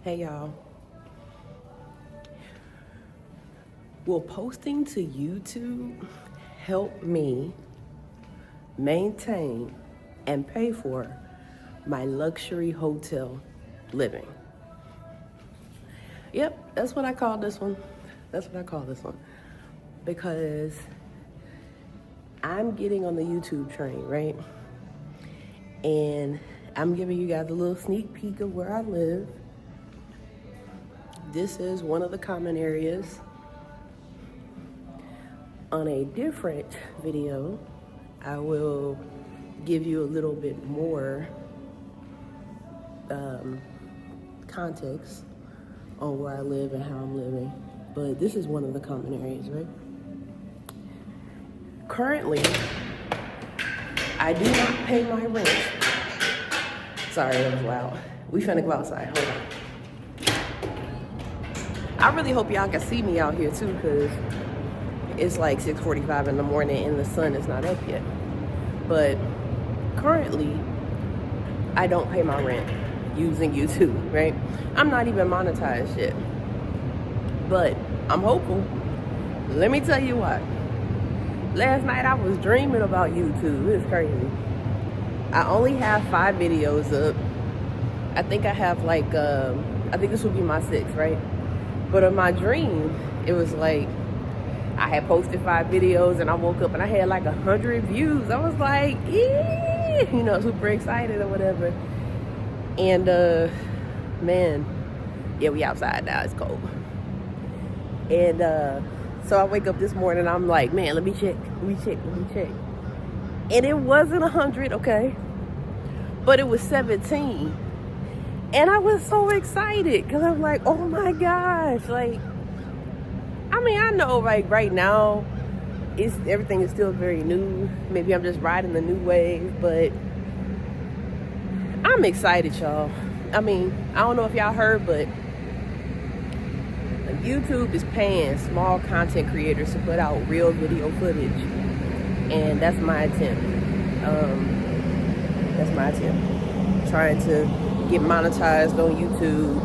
Hey y'all. Will posting to YouTube help me maintain and pay for my luxury hotel living? Yep, that's what I call this one. Because I'm getting on the YouTube train, right? And I'm giving you guys a little sneak peek of where I live. This is one of the common areas. On a different video, I will give you a little bit more context on where I live and how I'm living. But this is one of the common areas, right? Currently, I do not pay my rent. Sorry, that was loud. We finna go outside, hold on. I really hope y'all can see me out here too, because it's like 6:45 in the morning and the sun is not up yet. But currently, I don't pay my rent using YouTube, right? I'm not even monetized yet. But I'm hopeful. Let me tell you what. Last night I was dreaming about YouTube. It's crazy. I only have 5 videos up. I think I have like, I think this would be my 6th, right? But in my dream, it was like, I had posted 5 videos and I woke up and I had like 100 views. I was like, super excited or whatever. And man, yeah, we outside now, it's cold. And so I wake up this morning, I'm like, man, let me check. And it wasn't 100, okay? But it was 17. And I was so excited because I'm like, oh my gosh, like, I mean, I know like right now, everything is still very new. Maybe I'm just riding the new wave, but I'm excited, y'all. I mean, I don't know if y'all heard, but YouTube is paying small content creators to put out real video footage. And that's my attempt. Trying to get monetized on YouTube.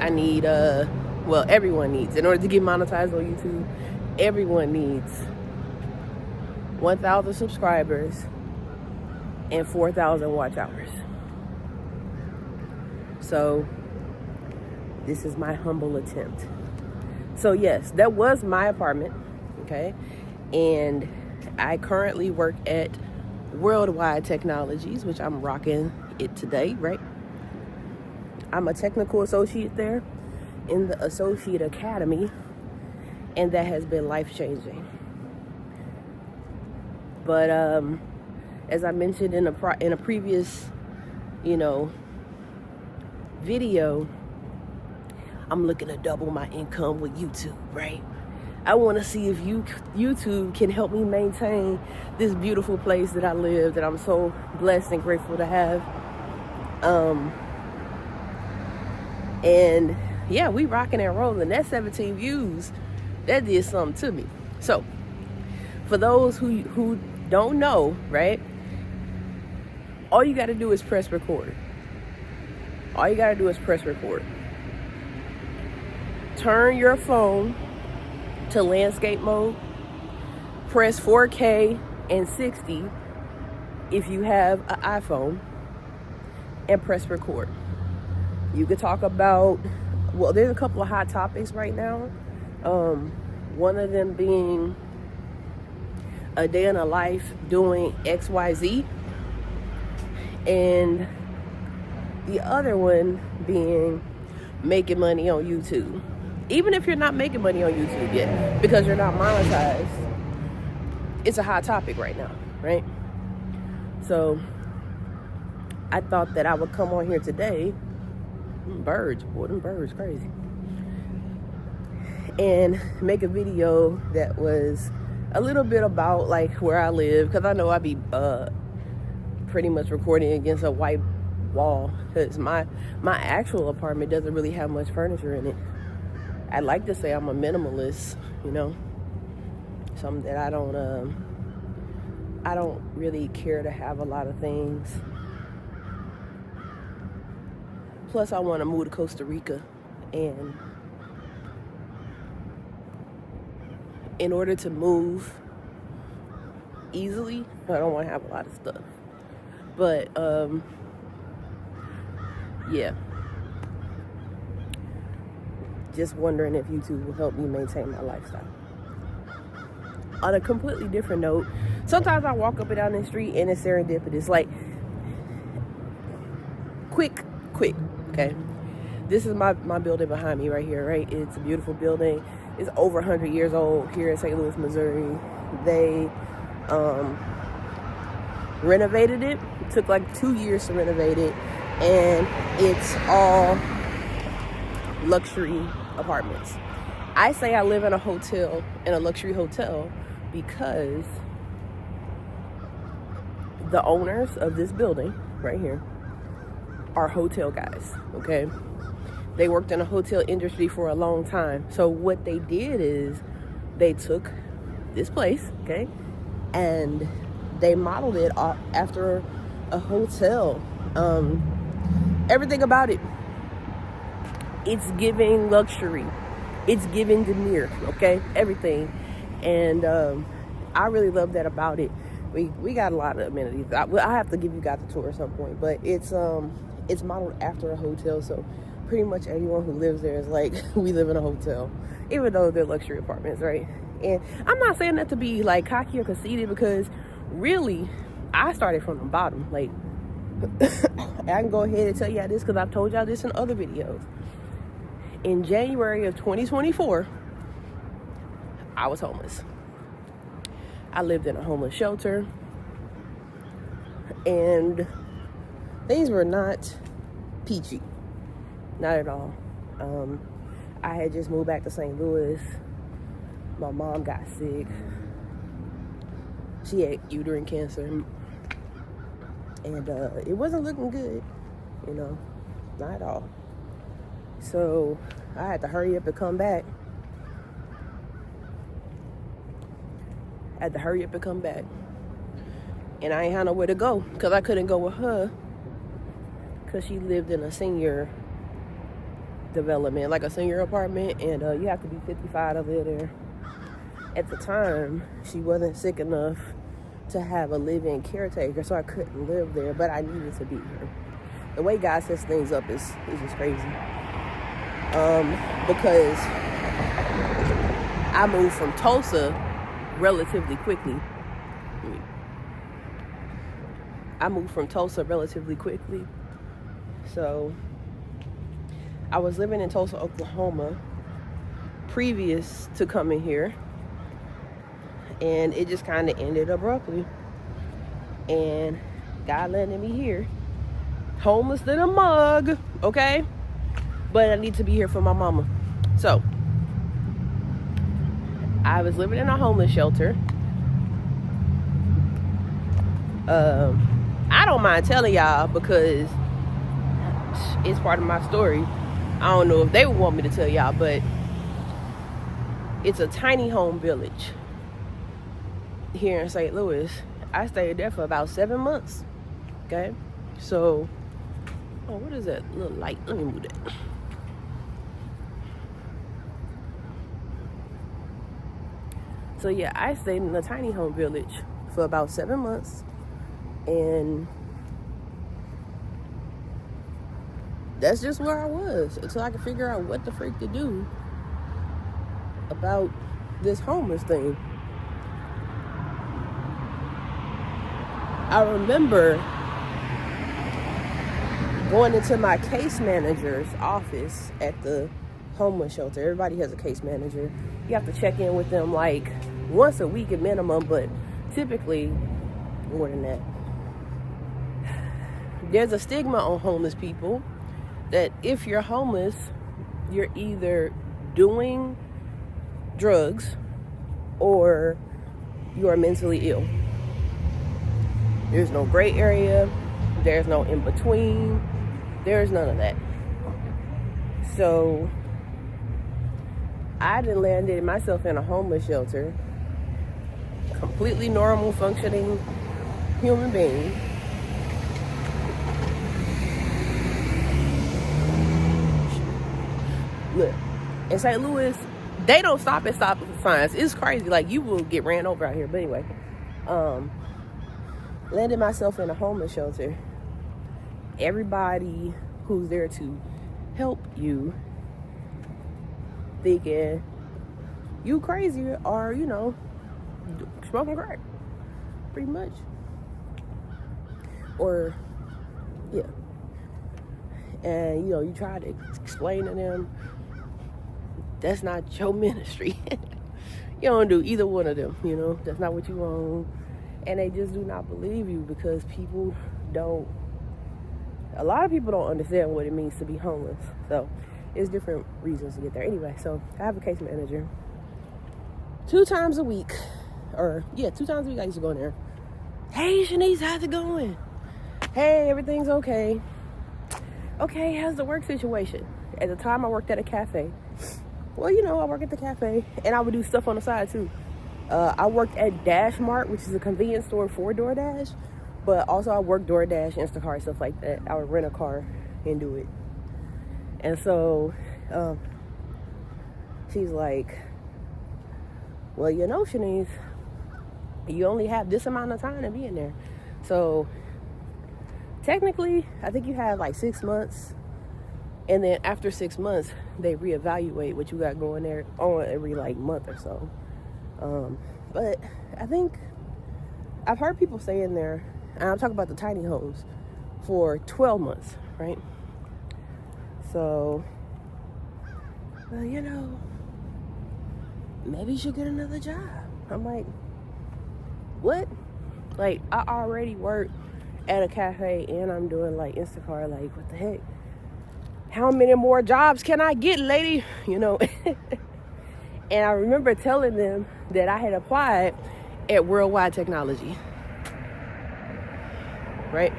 I need, everyone needs, in order to get monetized on YouTube, everyone needs 1,000 subscribers and 4,000 watch hours. So this is my humble attempt. So yes, that was my apartment, okay? And I currently work at Worldwide Technologies, which I'm rocking it today, right? I'm a technical associate there in the Associate Academy, and that has been life-changing. But as I mentioned in a previous, video, I'm looking to double my income with YouTube, right? I want to see if YouTube can help me maintain this beautiful place that I live, that I'm so blessed and grateful to have. And yeah, we rocking and rolling. That 17 views, that did something to me. So for those who don't know, right, all you got to do is press record. Turn your phone to landscape mode. Press 4K and 60 if you have an iPhone, and press record. You could talk about, there's a couple of hot topics right now. One of them being a day in a life doing XYZ. And the other one being making money on YouTube. Even if you're not making money on YouTube yet, because you're not monetized, it's a hot topic right now, right? So I thought that I would come on here today. Them birds, crazy. And make a video that was a little bit about like where I live, because I know I'd be pretty much recording against a white wall, because my actual apartment doesn't really have much furniture in it. I'd like to say I'm a minimalist, something that I don't really care to have a lot of things. Plus, I want to move to Costa Rica. And in order to move easily, I don't want to have a lot of stuff. But, yeah. Just wondering if YouTube will help me maintain my lifestyle. On a completely different note, sometimes I walk up and down the street and it's serendipitous. Like, quick, okay? This is my building behind me right here, right? It's a beautiful building. It's over 100 years old here in St. Louis, Missouri. They renovated it. It took like 2 years to renovate it. And it's all luxury apartments. I say I live in a hotel, in a luxury hotel, because the owners of this building right here are hotel guys, okay? They worked in the hotel industry for a long time. So what they did is they took this place, okay, and they modeled it after a hotel. Everything about it, it's giving luxury. It's giving demure, okay? Everything. And I really love that about it. We got a lot of amenities. I have to give you guys a tour at some point, but it's modeled after a hotel, so pretty much everyone who lives there is like, we live in a hotel, even though they're luxury apartments, right? And I'm not saying that to be like cocky or conceited, because really, I started from the bottom. Like, I can go ahead and tell y'all this because I've told y'all this in other videos. In January of 2024, I was homeless. I lived in a homeless shelter, and things were not peachy. Not at all. I had just moved back to St. Louis. My mom got sick. She had uterine cancer. And it wasn't looking good, you know, not at all. So I had to hurry up and come back. And I ain't had nowhere to go because I couldn't go with her because she lived in a senior development, like a senior apartment, and you have to be 55 to live there. At the time, she wasn't sick enough to have a live-in caretaker, so I couldn't live there, but I needed to be here. The way God sets things up is just crazy. Because I moved from Tulsa relatively quickly. So I was living in Tulsa, Oklahoma previous to coming here, and it just kind of ended abruptly. And God landed me here, homeless than a mug, okay? But I need to be here for my mama. So I was living in a homeless shelter. I don't mind telling y'all because it's part of my story. I don't know if they would want me to tell y'all, but it's a tiny home village here in St. Louis. I stayed there for about 7 months. Okay? So, oh, what is that little light? Let me move that. So yeah, I stayed in a tiny home village for about 7 months, and that's just where I was until I could figure out what the freak to do about this homeless thing. I remember going into my case manager's office at the homeless shelter. Everybody has a case manager. You have to check in with them like once a week at minimum, but typically more than that. There's a stigma on homeless people that if you're homeless, you're either doing drugs or you are mentally ill. There's no gray area. There's no in between. There's none of that. So I done landed myself in a homeless shelter, completely normal functioning human being. look, in St. Louis, they don't stop at stop signs. It's crazy. Like, you will get ran over out here. But anyway, landed myself in a homeless shelter. Everybody who's there to help you thinking you crazy or, you know, smoking crack, pretty much. Or, yeah. And, you know, you try to explain to them that's not your ministry. You don't do either one of them, you know. That's not what you want. And they just do not believe you because people don't, a lot of people don't understand what it means to be homeless. So it's different reasons to get there. Anyway, so I have a case manager. 2 times a week I used to go in there. Hey, Shanice, how's it going? Hey, everything's okay. Okay, how's the work situation? At the time, I worked at a cafe. Well, you know, I work at the cafe, and I would do stuff on the side, too. I worked at Dash Mart, which is a convenience store for DoorDash, but also I worked DoorDash, Instacart, stuff like that. I would rent a car and do it. And so, she's like, well, you know, Shanice, you only have this amount of time to be in there. So, technically, I think you have like 6 months. And then after 6 months, they reevaluate what you got going there on every like month or so. But I think I've heard people say in there, and I'm talking about the tiny homes, for 12 months, right? So, well, you know, maybe you should get another job. I'm like, what? Like, I already work at a cafe and I'm doing like Instacart. Like, what the heck? How many more jobs can I get, lady? You know. And I remember telling them that I had applied at Worldwide Technology, right?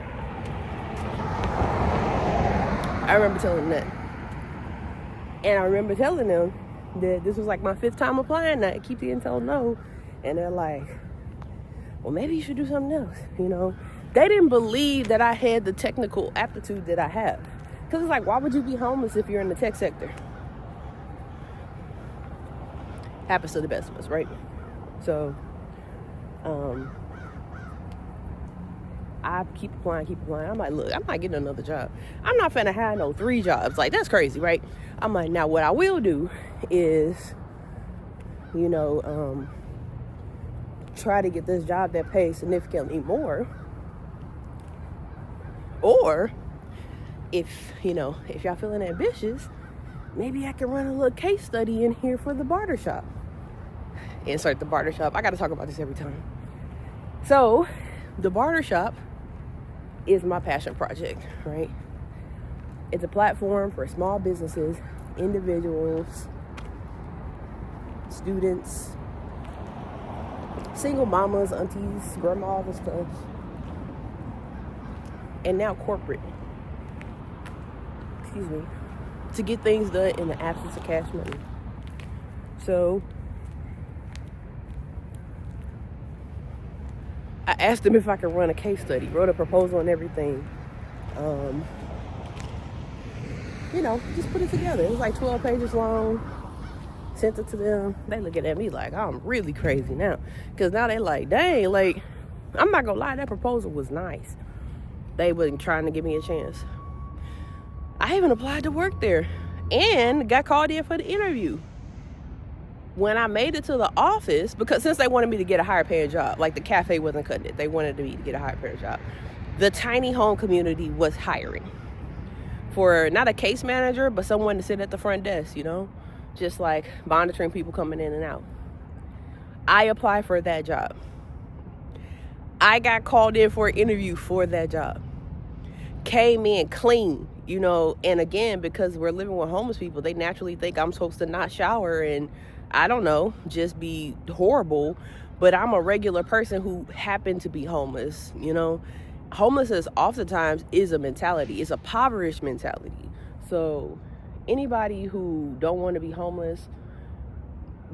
I remember telling them that. And I remember telling them that this was like my 5th time applying. I keep getting told no. And they're like, well, maybe you should do something else, you know. They didn't believe that I had the technical aptitude that I have. Because it's like, why would you be homeless if you're in the tech sector? Happens to the best of us, right? So, I keep applying. I'm like, look, I'm not getting another job. I'm not finna have no 3 jobs. Like, that's crazy, right? I'm like, now what I will do is, you know, try to get this job that pays significantly more. Or, if y'all feeling ambitious, maybe I can run a little case study in here for the barbershop. Insert the barbershop. I got to talk about this every time. So, the barbershop is my passion project, right? It's a platform for small businesses, individuals, students, single mamas, aunties, grandmas, and stuff. And now corporate. To get things done in the absence of cash money. So I asked them if I could run a case study, wrote a proposal and everything. You know, just put it together. It was like 12 pages long. Sent it to them. They looking at me like I'm really crazy now. Because now they like, dang, like, I'm not gonna lie, that proposal was nice. They wasn't trying to give me a chance. I even applied to work there and got called in for the interview. When I made it to the office, because since they wanted me to get a higher paying job, like the cafe wasn't cutting it, they wanted me to get a higher paying job. The tiny home community was hiring for not a case manager, but someone to sit at the front desk, you know, just like monitoring people coming in and out. I applied for that job. I got called in for an interview for that job. Came in clean, you know, and again, because we're living with homeless people, they naturally think I'm supposed to not shower and, I don't know, just be horrible. But I'm a regular person who happened to be homeless, you know. Homelessness oftentimes is a mentality. It's a impoverished mentality. So anybody who don't want to be homeless,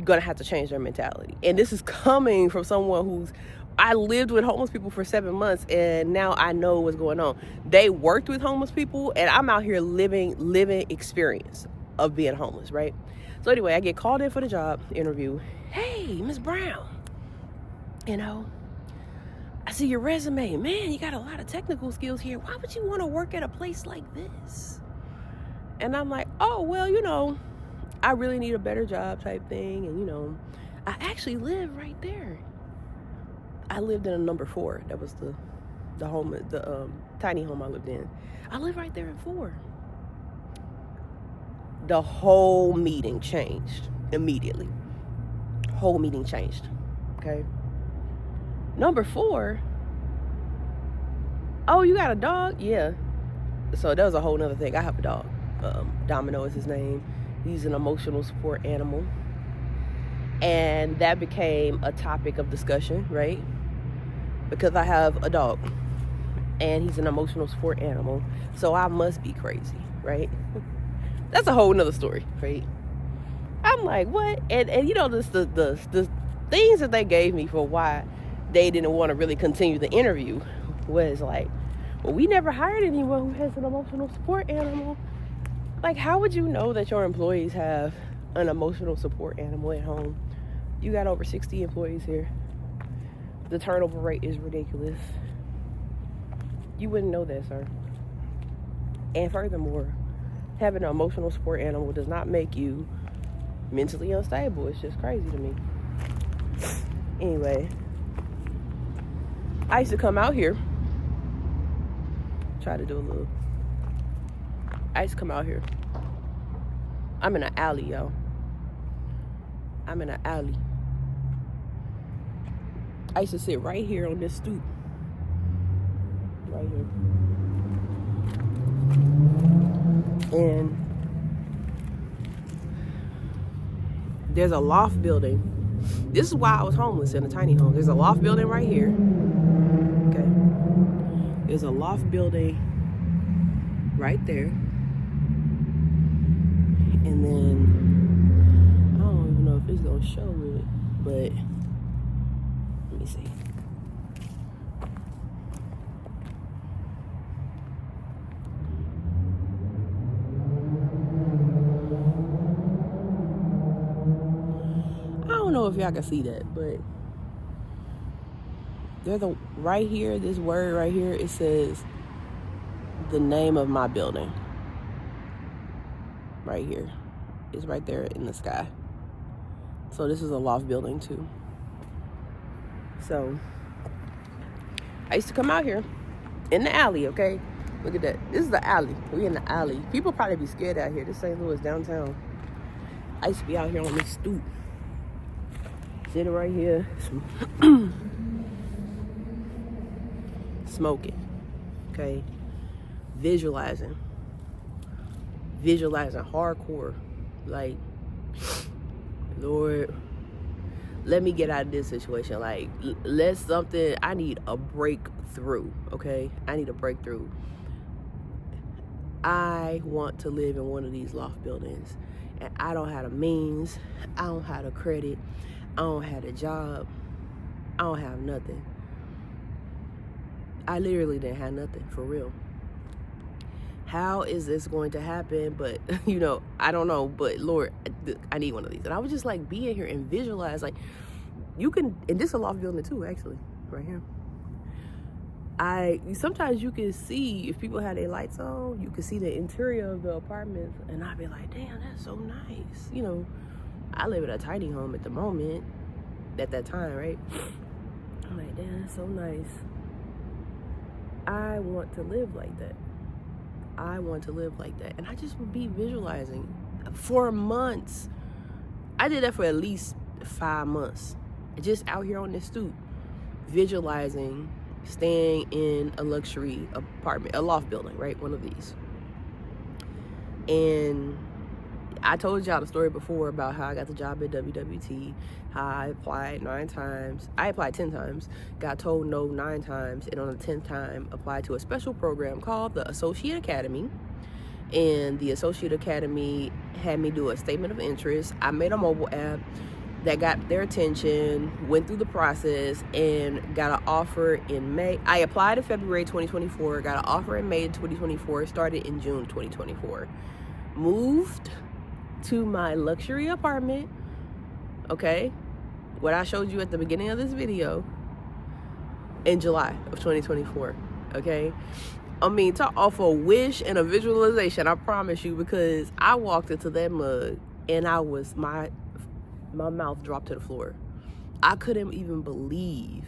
gonna have to change their mentality. And this is coming from someone I lived with homeless people for 7 months, and now I know what's going on. They worked with homeless people, and I'm out here living experience. of being homeless, right? So anyway, I get called in for the job interview. Hey, Miss Brown, you know, I see your resume. Man, you got a lot of technical skills here. Why would you want to work at a place like this? And I'm like, oh, well, you know, I really need a better job type thing. And, you know, I actually live right there. I lived in a number 4. That was the home, the tiny home I lived in. I live right there in 4. The whole meeting changed immediately. Whole meeting changed. Okay. Number 4. Oh, you got a dog? Yeah. So that was a whole nother thing. I have a dog. Domino is his name. He's an emotional support animal. And that became a topic of discussion, right? Because I have a dog and he's an emotional support animal. So I must be crazy, right? That's a whole nother story, right? I'm like, what? And you know, the things that they gave me for why they didn't want to really continue the interview was like, well, we never hired anyone who has an emotional support animal. Like, how would you know that your employees have an emotional support animal at home? You got over 60 employees here. The turnover rate is ridiculous. You wouldn't know that, sir. And furthermore, having an emotional support animal does not make you mentally unstable. It's just crazy to me. Anyway, I used to come out here. Try to do a little. I used to come out here. I'm in an alley, yo. I'm in an alley. I used to sit right here on this stoop. Right here. And there's a loft building. This is why I was homeless in a tiny home. There's a loft building right here. Okay. There's a loft building right there. And then, I don't even know if it's going to show it, but let me see. I don't know if y'all can see that, but there's a right here, this word right here, it says the name of my building. Right here. It's right there in the sky. So this is a loft building too. So I used to come out here in the alley, okay? Look at that. This is the alley. We in the alley. People probably be scared out here. This St. Louis downtown. I used to be out here on this stoop. Sitting right here. Smoking. Okay? Visualizing hardcore. Like, Lord, let me get out of this situation. Like, I need a breakthrough, okay? I need a breakthrough. I want to live in one of these loft buildings, and I don't have the means. I don't have the credit. I don't have a job. I don't have nothing. I literally didn't have nothing, for real. How is this going to happen? But, you know, I don't know. But, Lord, I need one of these. And I would just, like, be in here and visualize. Like, you can, and this is a loft building, too, actually, right here. Sometimes you can see, if people have their lights on, you can see the interior of the apartments. And I'd be like, damn, that's so nice. You know, I live in a tiny home at the moment, at that time, right? I'm like, damn, that's so nice. I want to live like that. I want to live like that. And I just would be visualizing for months. I did that for at least 5 months. Just out here on this stoop, visualizing staying in a luxury apartment, a loft building, right? One of these. And I told y'all the story before about how I got the job at WWT, how I applied 9 times. I applied 10 times, got told no 9 times, and on the 10th time, applied to a special program called the Associate Academy. And the Associate Academy had me do a statement of interest. I made a mobile app that got their attention, went through the process, and got an offer in May. I applied in February 2024, got an offer in May 2024, started in June 2024. Moved to my luxury apartment, okay? What I showed you at the beginning of this video, in July of 2024, okay? I mean, talk off a wish and a visualization, I promise you, because I walked into that mug and my mouth dropped to the floor. I couldn't even believe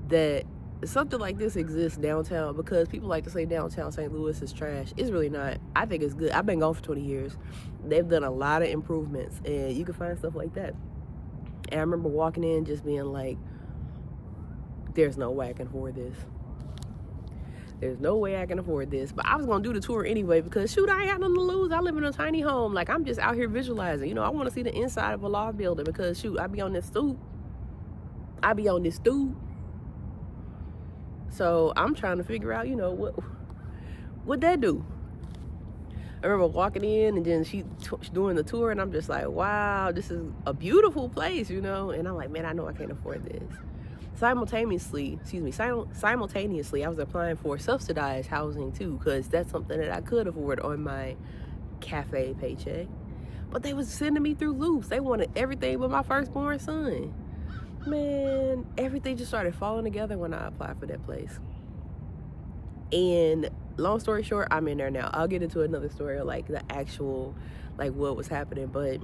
that something like this exists downtown, because people like to say downtown St. Louis is trash. It's really not. I think it's good. I've been gone for 20 years. They've done a lot of improvements, and you can find stuff like that. And I remember walking in just being like, there's no way I can afford this. There's no way I can afford this. But I was going to do the tour anyway, because shoot, I ain't got nothing to lose. I live in a tiny home. Like, I'm just out here visualizing. You know, I want to see the inside of a law building, because shoot, I be on this stoop. So I'm trying to figure out, you know, what that do. I remember walking in, and then she's doing the tour, and I'm just like, wow, this is a beautiful place, you know? And I'm like, man, I know I can't afford this. Simultaneously, I was applying for subsidized housing too, because that's something that I could afford on my cafe paycheck. But they was sending me through loops. They wanted everything but my firstborn son. Man, everything just started falling together when I applied for that place. And long story short, I'm in there now. I'll get into another story of like the actual, like what was happening, but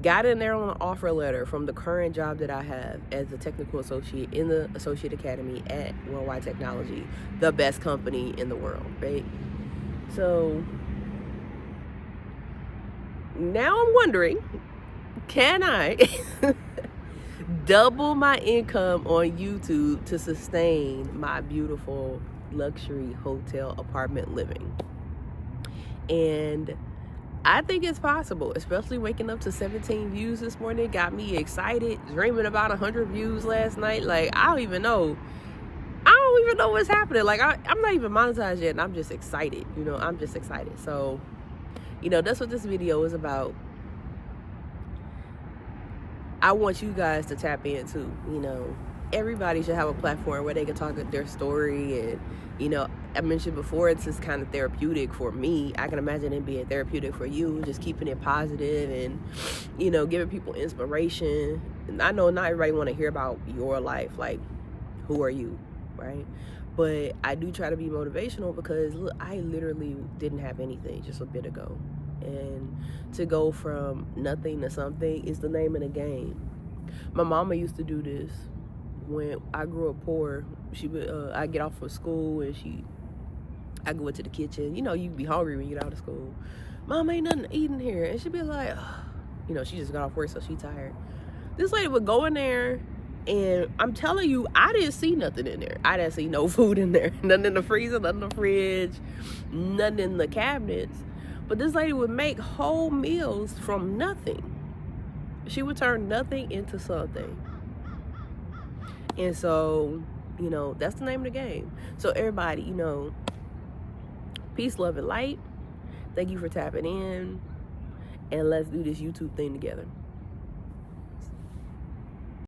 got in there on an offer letter from the current job that I have as a technical associate in the Associate Academy at Worldwide Technology, the best company in the world, right? So now I'm wondering, can I double my income on YouTube to sustain my beautiful luxury hotel apartment living? And I think it's possible, especially waking up to 17 views this morning got me excited, dreaming about 100 views last night. Like, I don't even know what's happening. Like, I'm not even monetized yet, and I'm just excited, you know? I'm just excited. So, you know, that's what this video is about. I want you guys to tap into, you know, everybody should have a platform where they can talk their story. And, you know, I mentioned before, it's just kind of therapeutic for me. I can imagine it being therapeutic for you, just keeping it positive and, you know, giving people inspiration. And I know not everybody want to hear about your life, like, who are you, right? But I do try to be motivational, because look, I literally didn't have anything just a bit ago. And to go from nothing to something is the name of the game. My mama used to do this when I grew up poor. She would, I get off from school, and I go into the kitchen. You know, you be hungry when you get out of school. Mom, ain't nothing eating here. And she'd be like, oh. You know, she just got off work, so she tired. This lady would go in there, and I'm telling you, I didn't see nothing in there. I didn't see no food in there. Nothing in the freezer, nothing in the fridge, nothing in the cabinets. But this lady would make whole meals from nothing. She would turn nothing into something. And so, you know, that's the name of the game. So everybody, you know, peace, love, and light. Thank you for tapping in. And let's do this YouTube thing together.